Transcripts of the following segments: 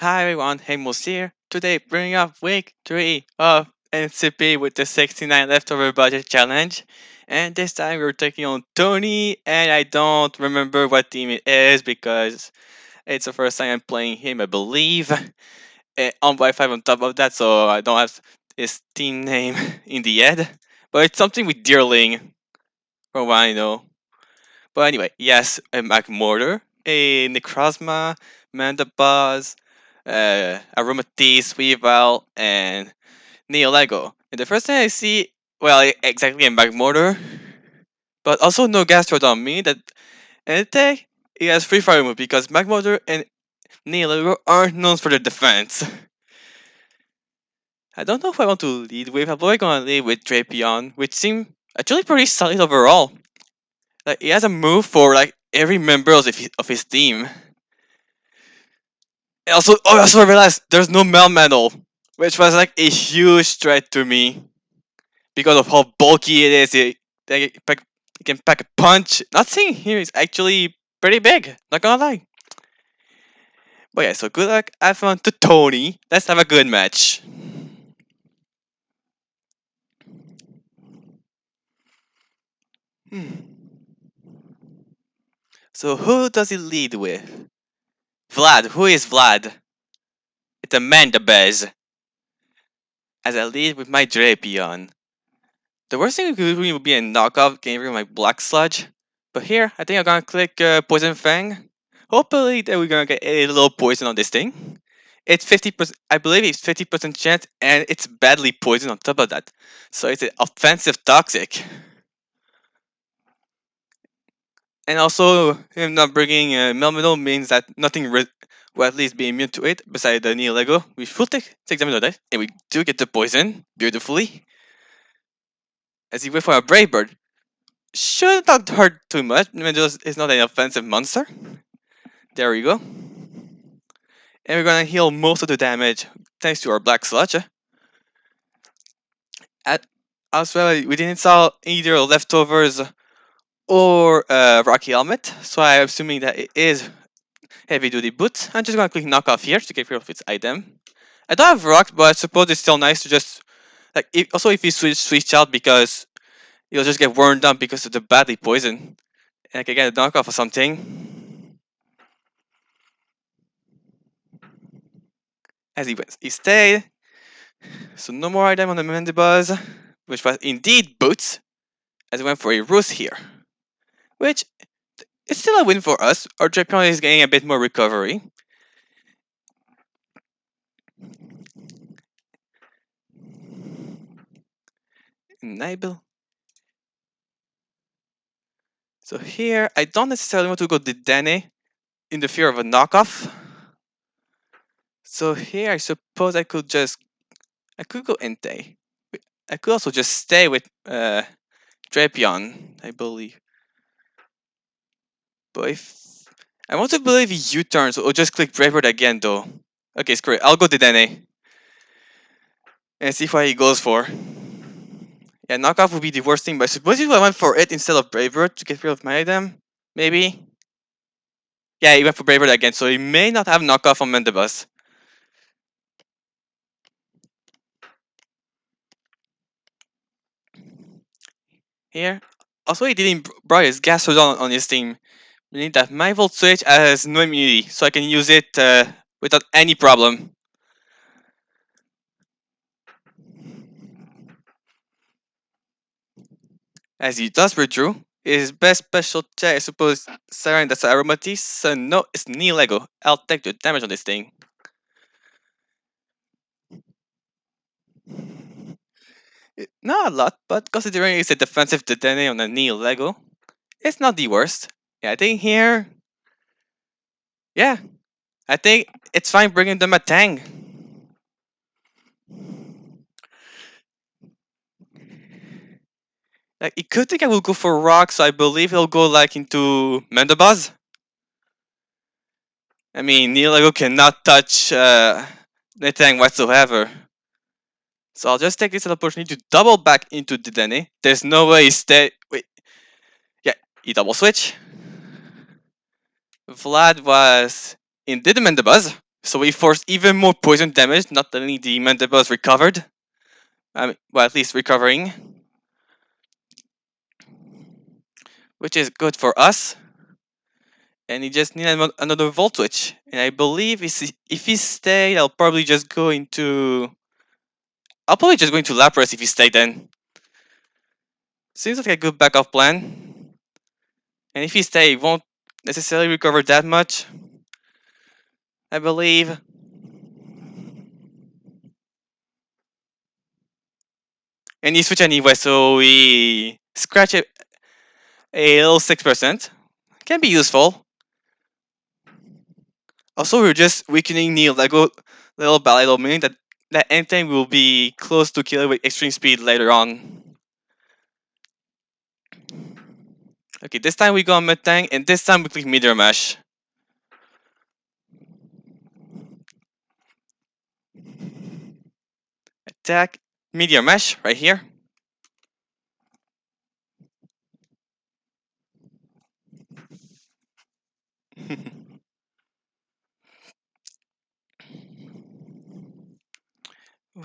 Hi everyone, Hamos here. Today, bringing up week 3 of NCP with the 69 leftover budget challenge. And this time we're taking on Tony, and I don't remember what team it is because it's the first time I'm playing him, I believe. On Wi-Fi on top of that, so I don't have his team name in the head. But it's something with Deerling, from what I know. But anyway, yes, a McMortar, a Necrozma, Mandabuzz, Aromatisse, Weavile, and Neolego. And the first thing I see, well, exactly a McMortar, but also no Gastrodon, meaning that Entei, he has free fire move because McMortar and Neolego aren't known for their defense. I don't know if I want to lead with, I'm probably gonna lead with Drapion, which seemed actually pretty solid overall. Like, he has a move for like every member of his team. I also realized there's no Melmetal, which was like a huge threat to me because of how bulky it is. It can pack a punch. Not saying here is actually pretty big. Not gonna lie. But yeah, so good luck. Have fun to Tony. Let's have a good match. Hmm. So who does he lead with? Vlad. Who is Vlad? It's a Mandabez. As I lead with my Drapion. The worst thing could really would be a knockoff getting rid of my Black Sludge. But here, I think I'm gonna click Poison Fang. Hopefully that we're gonna get a little poison on this thing. It's 50%, I believe it's 50% chance, and it's badly poisoned on top of that. So it's an offensive toxic. And also, him not bringing Melmetal means that nothing will at least be immune to it, beside the Neo Lego. We will take damage on that, and we do get the poison, beautifully. As he went for a Brave Bird. Should not hurt too much. Mendoza is not an offensive monster. There we go. And we're gonna heal most of the damage thanks to our Black Sludge. At, as well, we didn't saw either leftovers or Rocky Helmet, so I'm assuming that it is heavy duty boots. I'm just gonna click knock off here to get rid of its item. I don't have rocks, but I suppose it's still nice to just also if you switch out because you'll just get worn down because of the badly poison. And I can get a knockoff or something. As he stayed. So no more item on the Mandibuzz, which was indeed boots, as we went for a Roost here. Which is still a win for us. Our Drapion is getting a bit more recovery. Enable. So here, I don't necessarily want to go Didane in the fear of a knockoff. So here, I suppose I could go Entei. I could also just stay with Drapion, I believe. But if I want to believe he U-turns, so I'll just click Bravebird again though. Okay, screw it. I'll go Didane and see what he goes for. Yeah, knockoff would be the worst thing, but I suppose if I went for it instead of Bravebird to get rid of my item, maybe. Yeah, he went for Bravebird again, so he may not have knockoff on Mendebus. Here. Also, he didn't brought his Gastrodon on his team, meaning that my Volt Switch has no immunity, so I can use it without any problem. As he does withdraw, his best special check, I suppose, Siren, that's Aromatisse, so no, it's Lego. I'll take the damage on this thing. Not a lot, but considering it's a defensive Dedenne on a Lego, it's not the worst. Yeah, I think here, yeah, I think it's fine bringing them a Tang. Like, it could think I will go for Rock, so I believe he'll go like into Mendabuzz. I mean, Lego cannot touch the Tang whatsoever. So I'll just take this opportunity to double back into Dedenne. There's no way he stay. Wait, yeah, he double switch. Vlad was indeed Mendabuzz. So we force even more poison damage, not only the mandibles recovered, well, at least recovering, which is good for us. And he just needs another volt switch. And I believe if he stayed, I'll probably just go into Lapras if he stayed then. Seems like a good backup plan. And if he stay, he won't necessarily recover that much, I believe. And he switch anyway, so we scratch it a little 6%. Can be useful. Also, we're just weakening Neil Lego little by little, meaning that Entei will be close to killing with extreme speed later on. Okay, this time we go on Metang, and this time we click Meteor Mash. Attack, Meteor Mash, right here.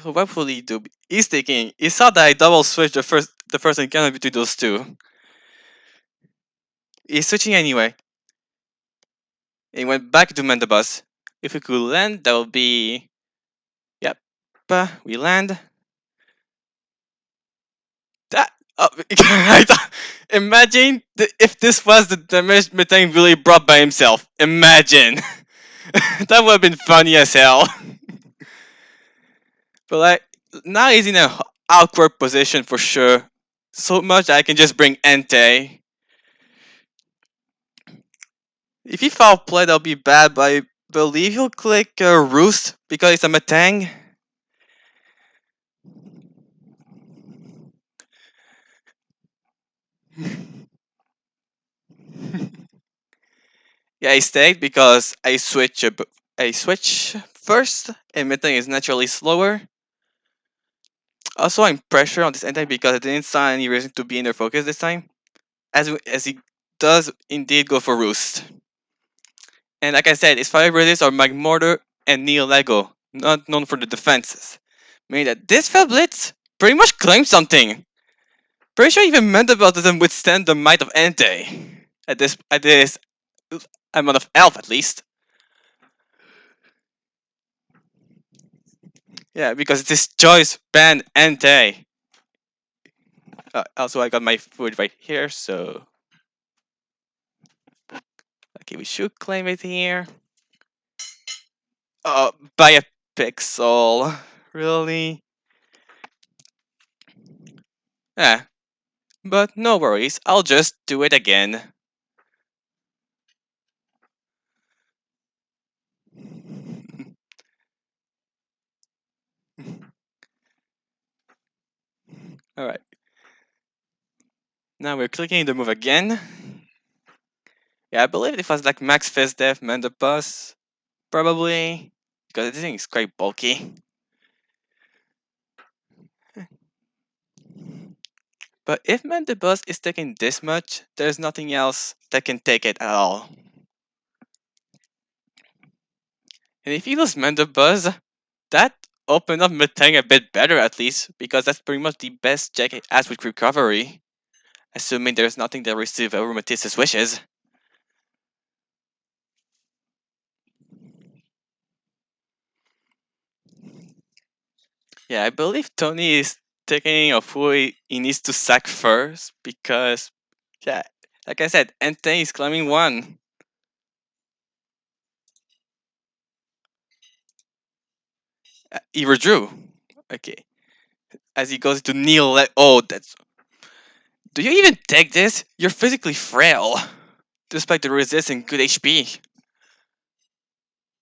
So what will he do? He's taking. He saw that I double switched the first encounter between those two. He's switching anyway. He went back to Mandibus. If we could land, that would be. Yep. We land. That. Oh, imagine if this was the damage Metang really brought by himself. Imagine. That would have been funny as hell. But like now he's in a awkward position for sure. So much that I can just bring Entei. If he foul play, that'll be bad. But I believe he'll click Roost because it's a Metang. Yeah, I stayed because I switch first, and Metang is naturally slower. Also, I'm pressure on this Entei because I didn't see any reason to be in their focus this time, as he does indeed go for Roost. And like I said, his fire abilities are Magmortar and Neo Lego, not known for the defenses. Meaning that this Fell Blitz pretty much claims something. Pretty sure even Mandibel doesn't withstand the might of Entei. At this amount of health at least. Yeah, because it is choice ban Entei. Also, I got my food right here, so okay, we should claim it here. By a pixel, really? Yeah, but no worries. I'll just do it again. All right. Now we're clicking the move again. Yeah, I believe it was like Max Fist Death Mandibus, probably, because this thing is quite bulky. But if Mandibus is taking this much, there's nothing else that can take it at all. And if you lose Mandibus, that opened up Metang a bit better at least, because that's pretty much the best Jack has with recovery, assuming there's nothing that receives over Matisse's wishes. Yeah, I believe Tony is taking of who he needs to sack first because, yeah, like I said, Entei is climbing one. He withdrew. Okay. As he goes to kneel, oh, that's. Do you even take this? You're physically frail, despite the resisting good HP.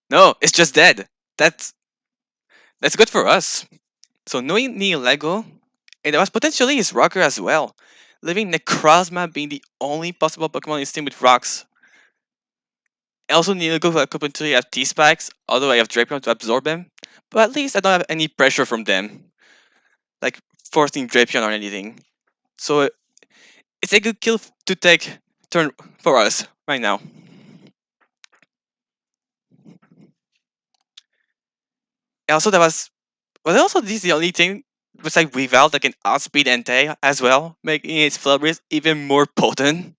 No, it's just dead. That's good for us. So knowing Neil Lego, and that was potentially his rocker as well, leaving Necrozma being the only possible Pokemon in team with rocks. I also need to go for a couple until you have T-Spikes, although I have Drapion to absorb them. But at least I don't have any pressure from them, like forcing Drapion or anything. So it's a good kill to take turn for us right now. Also, that was also this the only thing besides without like an outspeed Entei as well, making its flurries even more potent.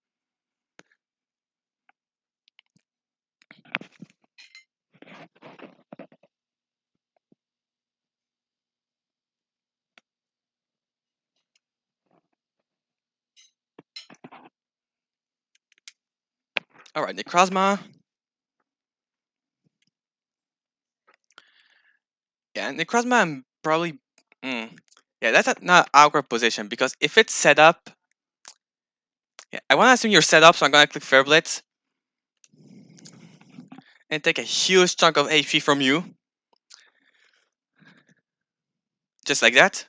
All right, Necrozma. Yeah, Necrozma. I'm probably. Mm, yeah, that's not awkward position because if it's set up, yeah, I want to assume you're set up, so I'm gonna click Fair Blitz and take a huge chunk of HP from you, just like that.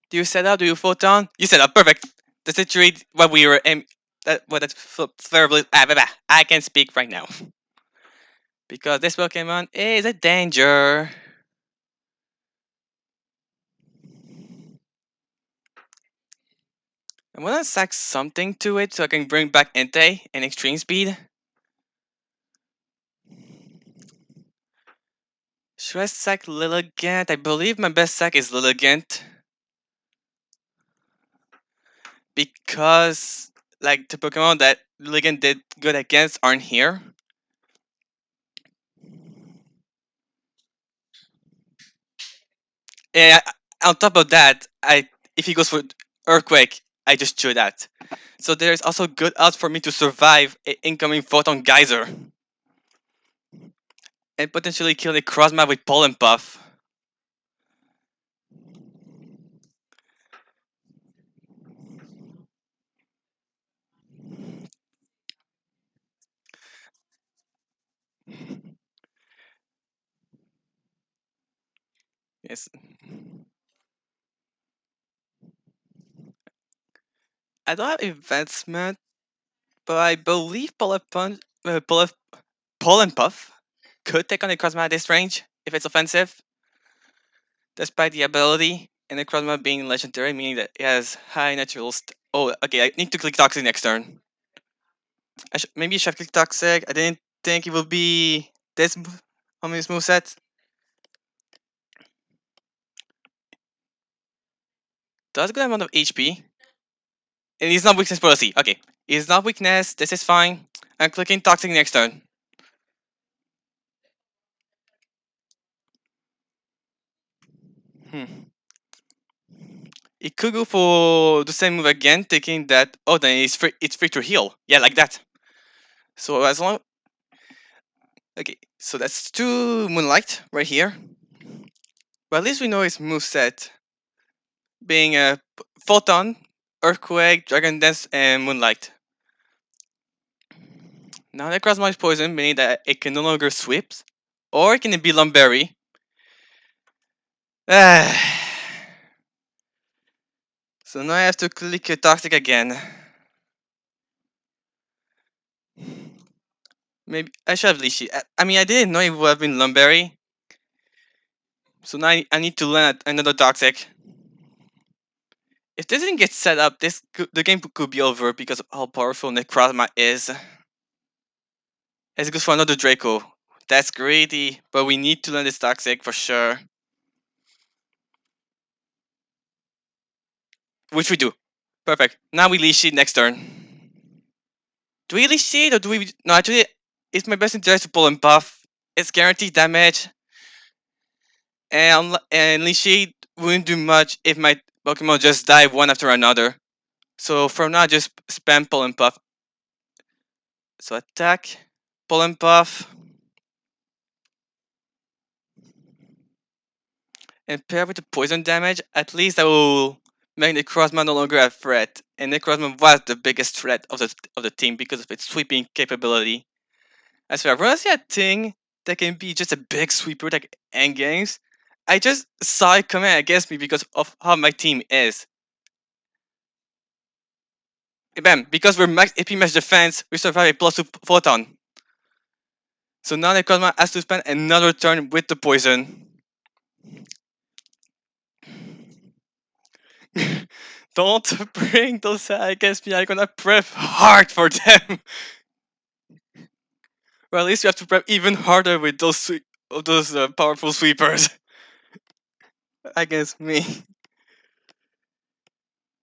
Do you set up? Do you photon? You set up. Perfect. Does it read what we were that what that's Fair Blitz? I can speak right now because this Pokemon is a danger. I want to sack something to it so I can bring back Entei and Extreme Speed. Should I sack Lilligant? I believe my best sack is Lilligant because like the Pokemon that Lilligant did good against aren't here. And on top of that, I if he goes for Earthquake, I just chew that. So there's also good odds for me to survive an incoming Photon Geyser and potentially kill a Crossmap with Pollen Puff. Yes, I don't have advancement, but I believe Pollen Puff could take on a Crossmap at this range if it's offensive, despite the ability and the Crossmap being legendary, meaning that it has high natural. Oh, okay. I need to click Toxic next turn. Maybe I should have clicked Toxic. I didn't think it would be this on this moveset. Does good amount of HP. And he's not weakness policy. Okay. He's not weakness. This is fine. I'm clicking Toxic next turn. Hmm. It could go for the same move again, taking that. Oh, then it's free to heal. Yeah, like that. So as long. Okay, so that's two Moonlight right here. But at least we know his moveset being a Photon, Earthquake, Dragon Dance, and Moonlight. Now that Crossmine is poison, meaning that it can no longer sweep, or can it be Lumberry? So now I have to click Toxic again. Maybe I should have Lishi. I mean, I didn't know it would have been Lumberry. So now I need to learn another Toxic. If this didn't get set up, the game could be over because of how powerful Necrozma is. As it goes for another Draco. That's greedy, but we need to learn this Toxic for sure. Which we do. Perfect. Now we leash it next turn. Do we leash it or do we? No, actually, it's my best interest to pull and buff. It's guaranteed damage, and leash it wouldn't do much if my Pokemon just die one after another. So from now, just spam pull and buff. So attack, pull and buff, and pair with the poison damage. At least that will make Necrozma no longer a threat. And Necrozma was the biggest threat of the team because of its sweeping capability. As for when I see a thing that can be just a big sweeper like endgames, I just saw it coming against me because of how my team is. Bam! Because we're max AP match defense, we survive a plus 2 photon. So now Necrozma has to spend another turn with the poison. Don't bring those against me, I'm gonna prep hard for them. Well, at least we have to prep even harder with those of those powerful sweepers against me.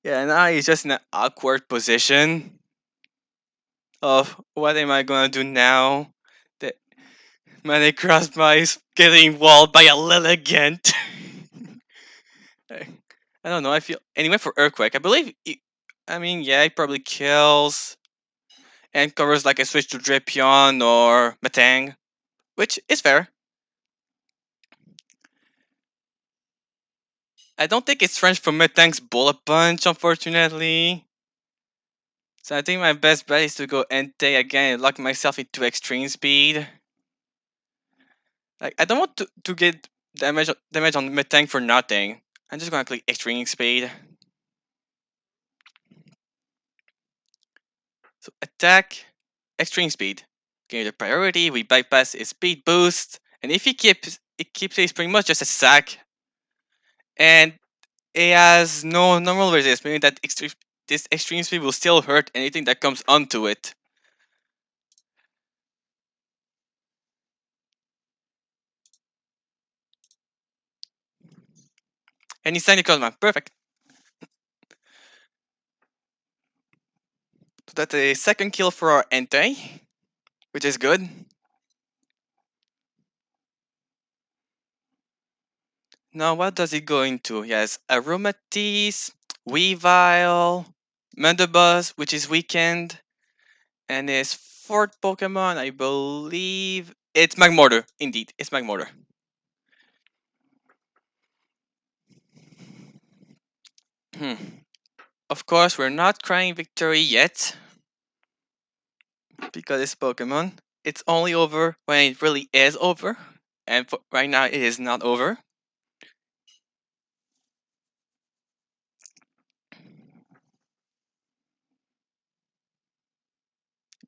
Yeah, now he's just in an awkward position of what am I gonna do now? The Manic Crossbar is getting walled by a Lilligant. I don't know. I feel anyway for Earthquake. I believe. I mean, yeah, it probably kills and covers like a switch to Drapion or Matang, which is fair. I don't think it's French for Matang's Bullet Punch, unfortunately. So I think my best bet is to go Entei again and lock myself into extreme speed. Like I don't want to get damage on Matang for nothing. I'm just gonna click extreme speed. So attack, extreme speed. Gain the priority, we bypass his speed boost, and if he keeps it pretty much just a sack. And it has no normal resist, meaning that this extreme speed will still hurt anything that comes onto it. And he's tiny Cosma. Perfect. So that's a second kill for our Entei, which is good. Now what does it go into? Yes, Aromatisse, Weavile, Mendabuzz, which is weakened, and his fourth Pokemon, I believe it's Magmortar. Indeed, it's Magmortar. Hmm. Of course, we're not crying victory yet because it's Pokemon. It's only over when it really is over, and right now it is not over.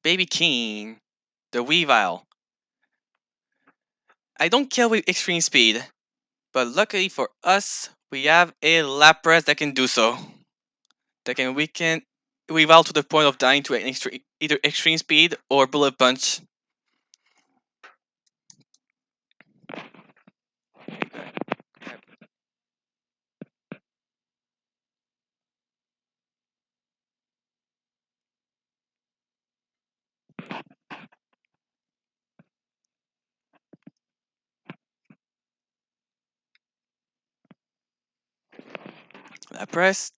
Baby King, the Weavile. I don't kill with extreme speed, but luckily for us, we have a Lapras that can do so. That can weaken Weavile to the point of dying to an either extreme speed or bullet punch. Lapras,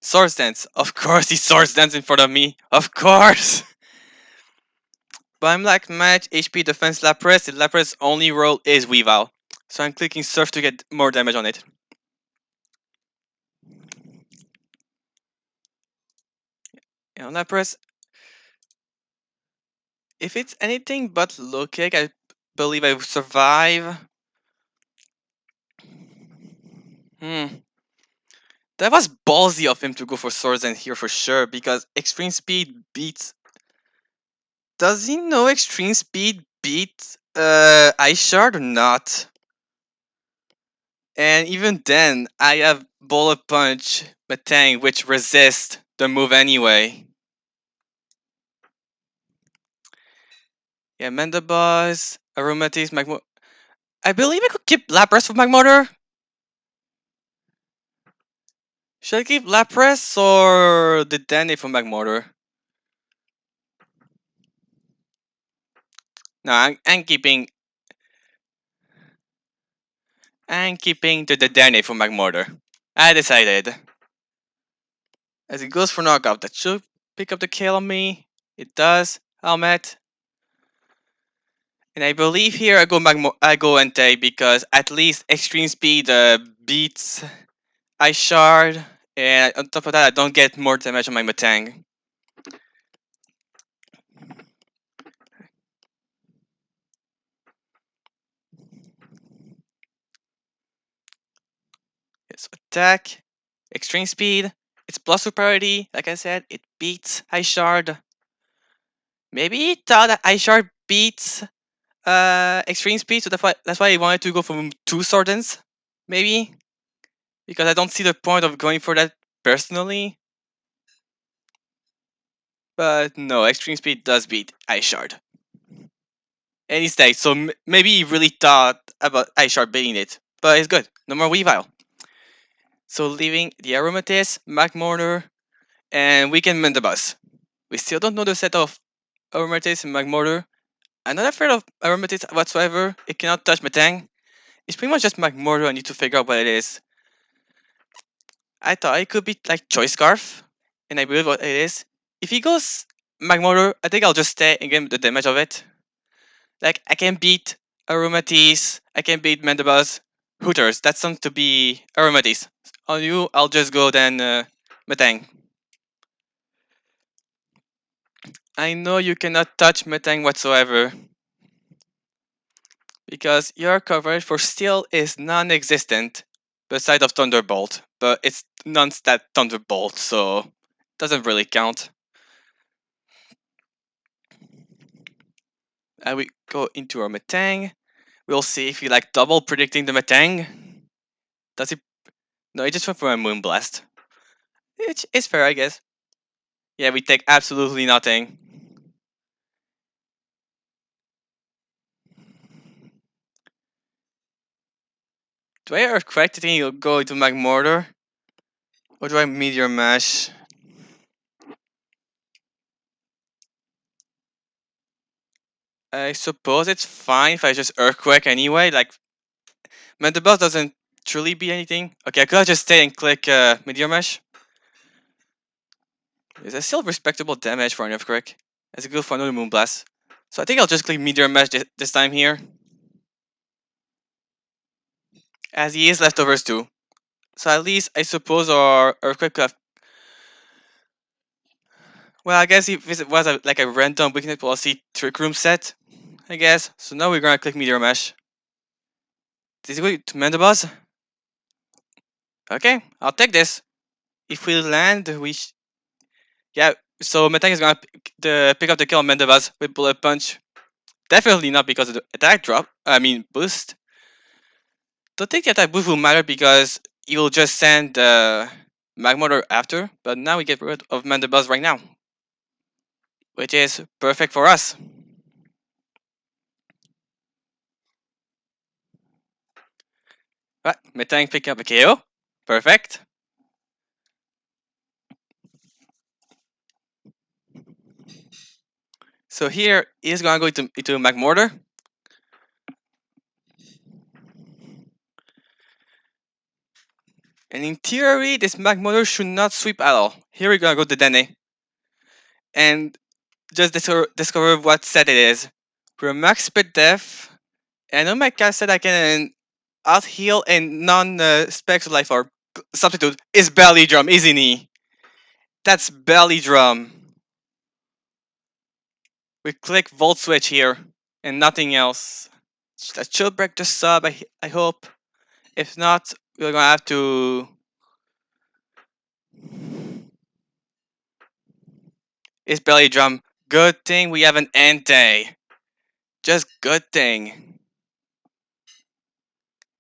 Swords Dance. Of course, he Swords Dance in front of me. Of course. But I'm like match HP defense Lapras. The Lapras' only role is Weavile, so I'm clicking Surf to get more damage on it. You know, Lapras, if it's anything but low kick, I believe I will survive. Hmm. That was ballsy of him to go for Swords Dance here for sure, because Extreme Speed beats. Does he know Extreme Speed beats Ice Shard or not? And even then, I have Bullet Punch Matang, which resists the move anyway. Yeah, Mendabuzz, Aromatisse, Magmortar. I believe I could keep Lapras for Magmortar. Should I keep Lapras or the Danny for Magmortar? No, I'm keeping the Danny for Magmortar. I decided. As it goes for knockout, that should pick up the kill on me. It does. Helmet. And I believe here I go Entei because at least extreme speed beats Ice Shard, and on top of that I don't get more damage on my Matang. Yes, attack, extreme speed. It's plus superiority. Like I said, it beats Ice Shard. Maybe he thought that Ice Shard beats extreme speed, so that's why he wanted to go for two Swordens. Maybe because I don't see the point of going for that personally. But no, extreme speed does beat Ice Shard. And he stayed, so maybe he really thought about iSharp beating it. But it's good. No more Weavile. So leaving the Aromatisse, McMortar, and we can mend the bus. We still don't know the set of Aromatisse and McMortar. I'm not afraid of Aromatisse whatsoever. It cannot touch Metang. It's pretty much just McMortar. I need to figure out what it is. I thought it could be like Choice Scarf, and I believe what it is. If he goes McMortar, I think I'll just stay and get the damage of it. Like, I can beat Aromatisse, I can beat Mendabuzz, Hooters. That's something to be Aromatisse. On you, I'll just go then Metang. I know you cannot touch Metang whatsoever, because your coverage for Steel is non-existent, beside of Thunderbolt, but it's non-stat Thunderbolt, so doesn't really count. And we go into our Metang. We'll see if he like double predicting the Metang. Does he? No, he just went for a Moonblast. It's fair, I guess. Yeah, we take absolutely nothing. Do I Earthquake to think he'll go into Magmortar? Or do I Meteor Mash? I suppose it's fine if I just Earthquake anyway. Like, Mendabuzz doesn't truly be anything. Okay, I could just stay and click Meteor Mash. It's still respectable damage for an Earthquake. It's good for another Moonblast. So I think I'll just click Meteor Mash this time here. As he is leftovers too. So at least I suppose our Earthquake could have. Well, I guess if it was like a random weakness policy Trick Room set, I guess. So now we're gonna click Meteor Mash. This is going to Mendabuzz. Okay, I'll take this. If we land, yeah. So Metang is gonna pick up the kill on Mendabuzz with Bullet Punch. Definitely not because of the attack drop. I mean boost. Don't think the attack boost will matter because you'll just send Magmortar after. But now we get rid of Mendabuzz right now, which is perfect for us. Right, Metang pick up a KO. Perfect. So here he's gonna go into Magmortar. And in theory, this Magmortar should not sweep at all. Here we're gonna go to Dene. And just discover what set it is. We're max speed def. And on my cast set I can out heal and non specs life or substitute is belly drum, isn't he? That's belly drum. We click volt switch here and nothing else. That should break the sub, I hope. If not, we're gonna have to. It's belly drum. Good thing we have an Entei. Just good thing.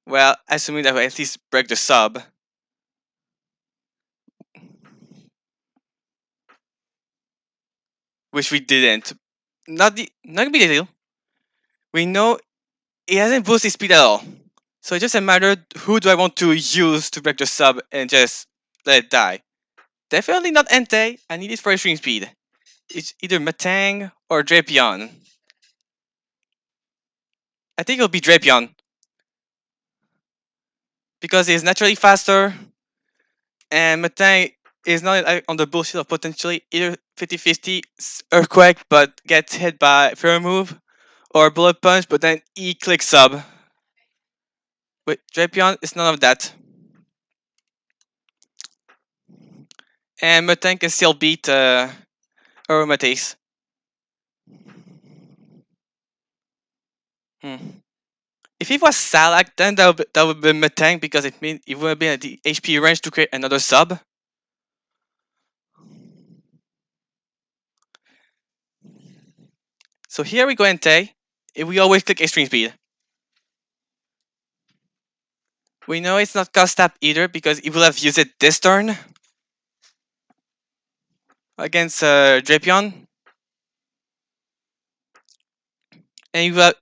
Well, assuming that we at least break the sub. Which we didn't. Not a big deal. We know it hasn't boosted speed at all. So it's just a matter who do I want to use to break the sub and just let it die. Definitely not Entei. I need it for extreme speed. It's either Metang or Drapion. I think it'll be Drapion. Because it's naturally faster and Metang is not on the bullshit of potentially either 50-50 Earthquake but gets hit by Fair Move or Bullet Punch but then E-click sub. With Drapion, it's none of that. And Metang can still beat Aromatisse. If it was Salak, then that would be Metang because it means it would have been at the HP range to create another sub. So here we go Entei. We always click extreme speed. We know it's not cost tap either because it will have used it this turn against Drapion. And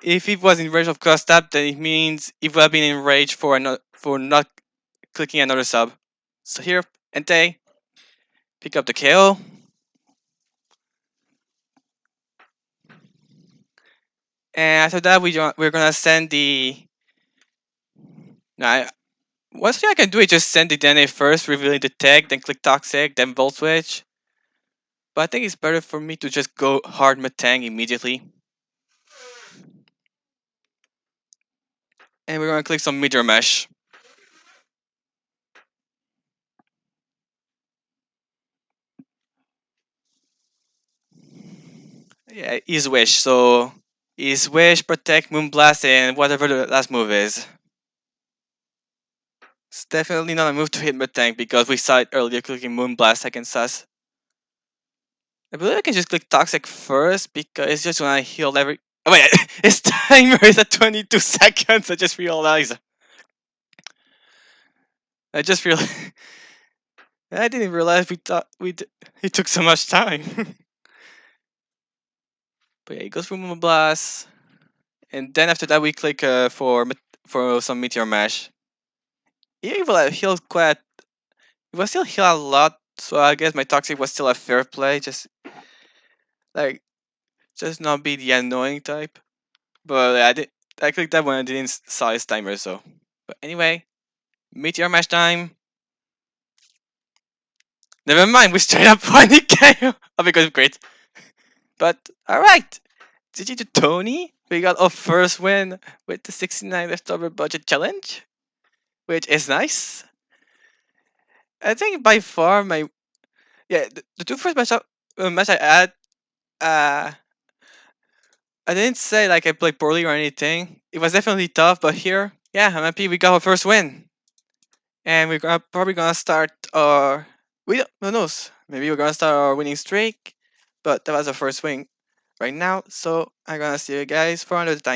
if it was in range of cross tap, then it means it would have been in rage for not clicking another sub. So here, Entei, pick up the KO. And after that, we're gonna send the. Now, one thing I can do is just send the DNA first, revealing the tag, then click Toxic, then Volt Switch. But I think it's better for me to just go hard Metang immediately. And we're gonna click some Meteor Mesh. Yeah, Ease Wish. So Ease Wish, Protect, Moonblast, and whatever the last move is. It's definitely not a move to hit Metang because we saw it earlier clicking Moonblast against us. I believe I can just click Toxic first because it's just when I heal every. Oh, wait, its timer is at 22 seconds. I just realized. I just realized. I didn't realize it took so much time. But yeah, it goes for Moonblast. And then after that, we click for some Meteor Mash. Yeah, well, I healed quite. It was still heal a lot, so I guess my Toxic was still a fair play. Like, just not be the annoying type. But I clicked that when I didn't saw his timer. So, but anyway, Meteor Mash time. Never mind, we straight up won the game. Oh, because great. But all right, GG to Tony. We got our first win with the 69 leftover budget challenge, which is nice. I think by far the two first match I had, uh, I didn't say like I played poorly or anything. It was definitely tough, but here, yeah, I'm happy we got our first win, and probably gonna start our who knows, maybe we're gonna start our winning streak, but that was our first win right now. So I'm gonna see you guys for another time.